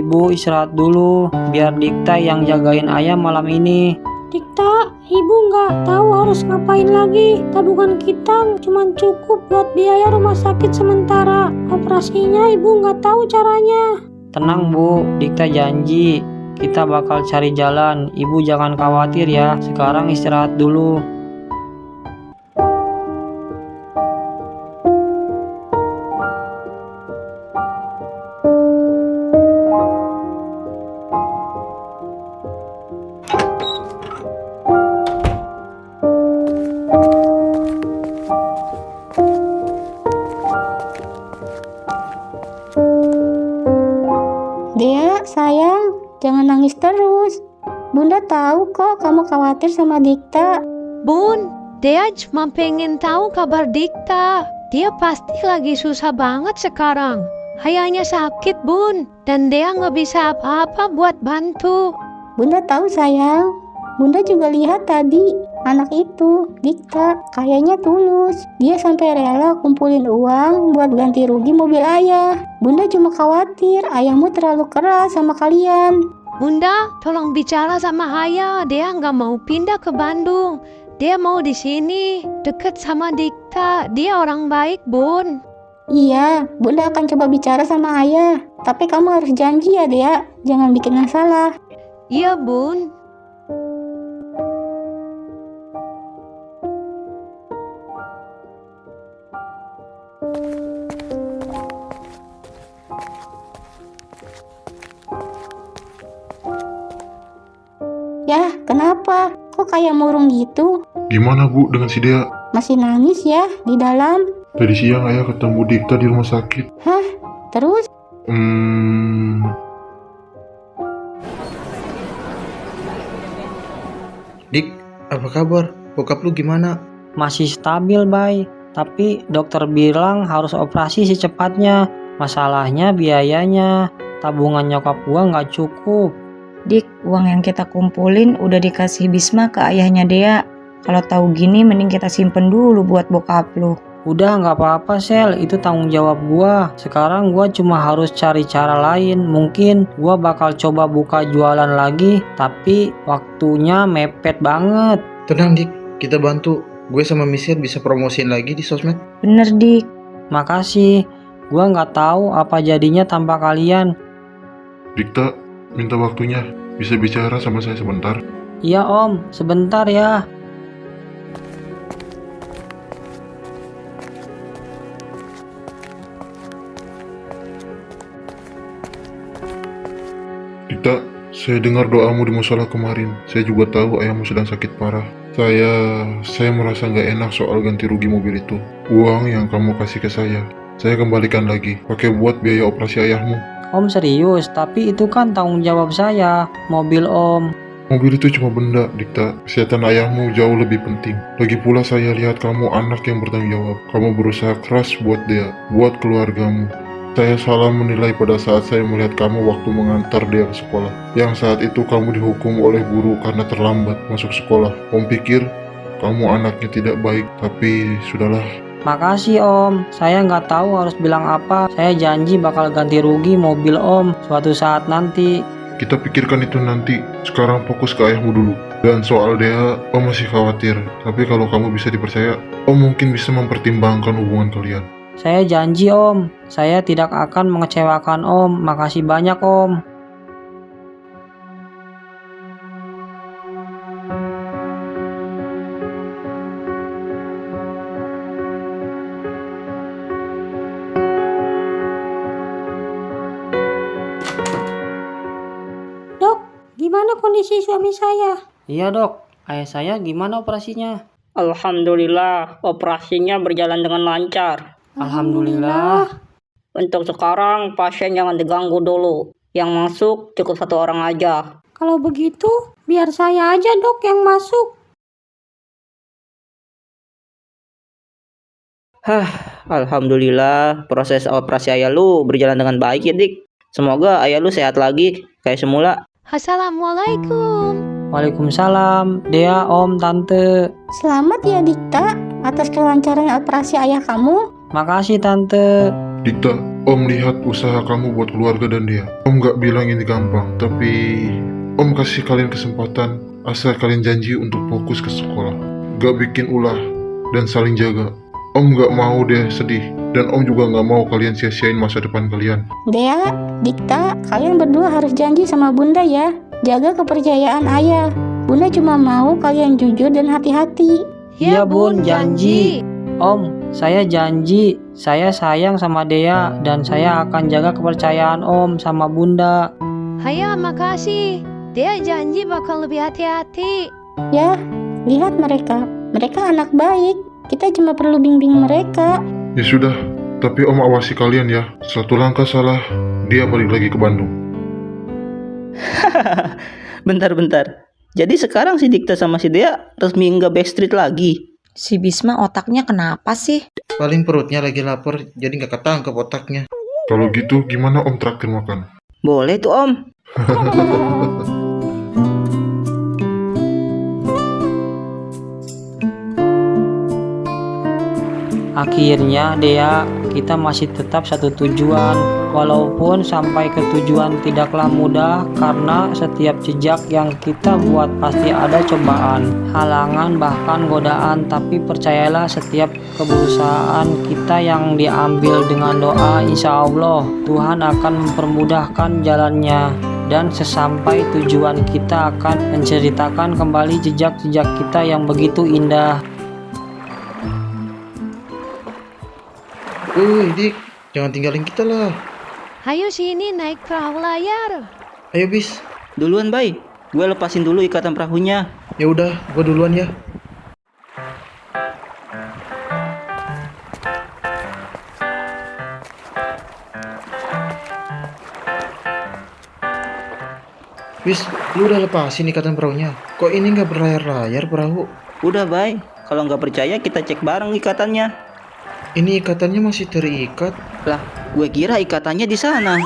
ibu istirahat dulu, biar Dikta yang jagain ayah malam ini. Dikta, ibu nggak tahu harus ngapain lagi. Tabungan kita cuma cukup buat biaya rumah sakit sementara. Operasinya ibu nggak tahu caranya. Tenang Bu, Dikta janji kita bakal cari jalan. Ibu jangan khawatir ya, sekarang istirahat dulu. Dea, sayang, jangan nangis terus. Bunda tahu kok kamu khawatir sama Dikta. Bun, Dea cuma pengen tahu kabar Dikta. Dia pasti lagi susah banget sekarang. Ayahnya sakit, Bun, dan Dea nggak bisa apa-apa buat bantu. Bunda tahu sayang. Bunda juga lihat tadi anak itu, Dikta, kayaknya tulus. Dia sampai rela kumpulin uang buat ganti rugi mobil ayah. Bunda cuma khawatir ayahmu terlalu keras sama kalian. Bunda, tolong bicara sama ayah. Dia nggak mau pindah ke Bandung. Dia mau di sini, deket sama Dikta. Dia orang baik, Bun. Iya, Bunda akan coba bicara sama ayah. Tapi kamu harus janji ya, Dea. Jangan bikin masalah. Iya, Bun. Yah, kenapa? Kok kayak murung gitu? Gimana Bu dengan si Dea? Masih nangis ya di dalam? Tadi siang ayah ketemu Dikta di rumah sakit. Hah? Terus? Dik, apa kabar? Bokap lu gimana? Masih stabil, Bay. Tapi dokter bilang harus operasi secepatnya. Masalahnya biayanya. Tabungan nyokap gua nggak cukup. Dik, uang yang kita kumpulin udah dikasih Bisma ke ayahnya Dea. Kalau tahu gini mending kita simpen dulu buat bokap lu. Udah nggak apa-apa Sel, itu tanggung jawab gua. Sekarang gua cuma harus cari cara lain. Mungkin gua bakal coba buka jualan lagi, tapi waktunya mepet banget. Tenang Dik, kita bantu. Gue sama Michelle bisa promosiin lagi di sosmed. Bener Dik. Makasih, gua nggak tahu apa jadinya tanpa kalian. Dikta, minta waktunya. Bisa bicara sama saya sebentar? Iya Om, sebentar ya. Dikta, saya dengar doamu di musola kemarin. Saya juga tahu ayahmu sedang sakit parah. Saya merasa nggak enak soal ganti rugi mobil itu. Uang yang kamu kasih ke saya kembalikan lagi. Pakai buat biaya operasi ayahmu. Om serius, tapi itu kan tanggung jawab saya. Mobil Om. Mobil itu cuma benda, Dikta. Kesehatan ayahmu jauh lebih penting. Lagi pula saya lihat kamu anak yang bertanggung jawab. Kamu berusaha keras buat dia, buat keluargamu. Saya salah menilai pada saat saya melihat kamu waktu mengantar dia ke sekolah. Yang saat itu kamu dihukum oleh guru karena terlambat masuk sekolah. Om pikir kamu anaknya tidak baik, tapi sudahlah. Makasih Om, saya nggak tahu harus bilang apa. Saya janji bakal ganti rugi mobil Om suatu saat nanti. Kita pikirkan itu nanti. Sekarang fokus ke ayahmu dulu. Dan soal Dea, Om masih khawatir. Tapi kalau kamu bisa dipercaya, Om mungkin bisa mempertimbangkan hubungan kalian. Saya janji Om, saya tidak akan mengecewakan Om. Makasih banyak Om. Dok, gimana kondisi suami saya? Iya Dok, ayah saya gimana operasinya? Alhamdulillah, operasinya berjalan dengan lancar. Alhamdulillah. Untuk sekarang, pasien jangan diganggu dulu. Yang masuk cukup 1 orang aja. Kalau begitu, biar saya aja dok yang masuk. Alhamdulillah, proses operasi ayah lu berjalan dengan baik ya Dik. Semoga ayah lu sehat lagi kayak semula. Assalamualaikum. Waalaikumsalam, Dea, Om, Tante. Selamat ya Dikta atas kelancaran operasi ayah kamu. Makasih Tante. Dikta, Om lihat usaha kamu buat keluarga dan dia. Om gak bilang ini gampang, tapi Om kasih kalian kesempatan asal kalian janji untuk fokus ke sekolah. Gak bikin ulah dan saling jaga. Om gak mau dia sedih, dan Om juga gak mau kalian sia-siain masa depan kalian. Dea, Dikta, kalian berdua harus janji sama Bunda ya. Jaga kepercayaan ayah. Bunda cuma mau kalian jujur dan hati-hati. Iya, Bun, janji. Om, saya janji. Saya sayang sama Dea dan saya akan jaga kepercayaan Om sama Bunda. Haya, makasih. Dia janji bakal lebih hati-hati. Ya, lihat mereka. Mereka anak baik. Kita cuma perlu bimbing mereka. Ya sudah, tapi Om awasi kalian ya. Satu langkah salah, dia balik lagi ke Bandung. Bentar. Jadi sekarang si Dikta sama si Dea resmi nggak backstreet lagi. Si Bisma otaknya kenapa sih? Paling perutnya lagi lapar, jadi nggak ketangkep otaknya. Kalau gitu gimana Om traktir makan? Boleh tuh Om. Akhirnya Dea, kita masih tetap satu tujuan. Walaupun sampai ke tujuan tidaklah mudah, karena setiap jejak yang kita buat pasti ada cobaan, halangan, bahkan godaan. Tapi percayalah, setiap keberusahaan kita yang diambil dengan doa, insya Allah Tuhan akan mempermudahkan jalannya. Dan sesampai tujuan kita akan menceritakan kembali jejak-jejak kita yang begitu indah. Dik, jangan tinggalin kita lah. Hayo sini naik perahu layar. Ayo bis. Duluan Bay, gue lepasin dulu ikatan perahunya. Ya udah, gue duluan ya. Bis, lu udah lepasin ikatan perahunya. Kok ini nggak berlayar-layar perahu? Udah Bay, kalau nggak percaya kita cek bareng ikatannya. Ini ikatannya masih terikat. Lah, gue kira ikatannya di sana.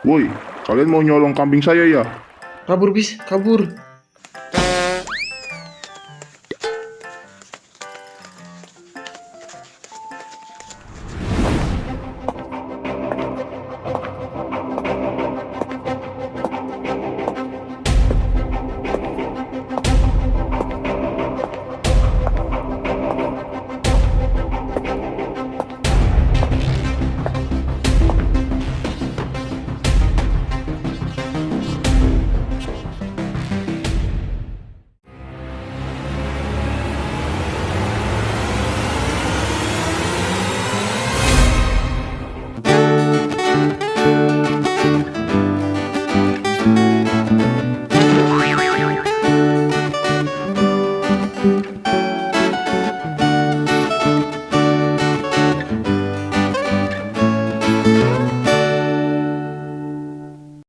Woi, kalian mau nyolong kambing saya ya? Kabur bis, kabur.